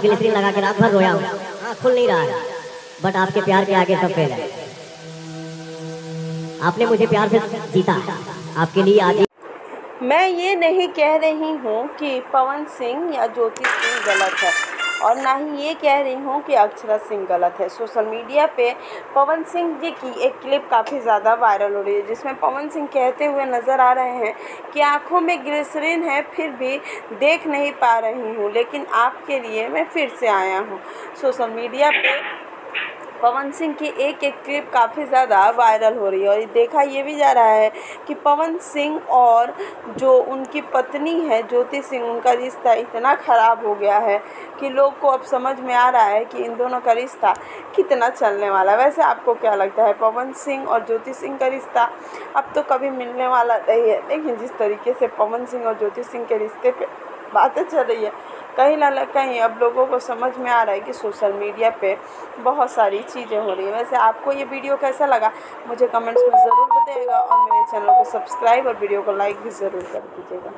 Glycerine लगा के रात भर रोया हूँ, खुल नहीं रहा है, बट आपके प्यार के आगे सब फेल है। आपने मुझे प्यार से जीता, आपके लिए आदि। मैं ये नहीं कह रही हूँ कि पवन सिंह या ज्योति सिंह गलत है, और ना ही ये कह रही हूँ कि अक्षरा सिंह गलत है। सोशल मीडिया पे पवन सिंह जी की एक क्लिप काफ़ी ज़्यादा वायरल हो रही है, जिसमें पवन सिंह कहते हुए नज़र आ रहे हैं कि आँखों में ग्लिसरीन है फिर भी देख नहीं पा रही हूँ, लेकिन आपके लिए मैं फिर से आया हूँ। सोशल मीडिया पे पवन सिंह की एक एक क्लिप काफ़ी ज़्यादा वायरल हो रही है, और देखा ये भी जा रहा है कि पवन सिंह और जो उनकी पत्नी है ज्योति सिंह, उनका रिश्ता इतना ख़राब हो गया है कि लोग को अब समझ में आ रहा है कि इन दोनों का रिश्ता कितना चलने वाला है। वैसे आपको क्या लगता है, पवन सिंह और ज्योति सिंह का रिश्ता अब तो कभी मिलने वाला नहीं है, लेकिन जिस तरीके से पवन सिंह और ज्योति सिंह के रिश्ते पे बातें चल रही है, कहीं ना कहीं अब लोगों को समझ में आ रहा है कि सोशल मीडिया पे बहुत सारी चीज़ें हो रही हैं। वैसे आपको ये वीडियो कैसा लगा मुझे कमेंट्स में ज़रूर बताइएगा, और मेरे चैनल को सब्सक्राइब और वीडियो को लाइक भी ज़रूर कर दीजिएगा।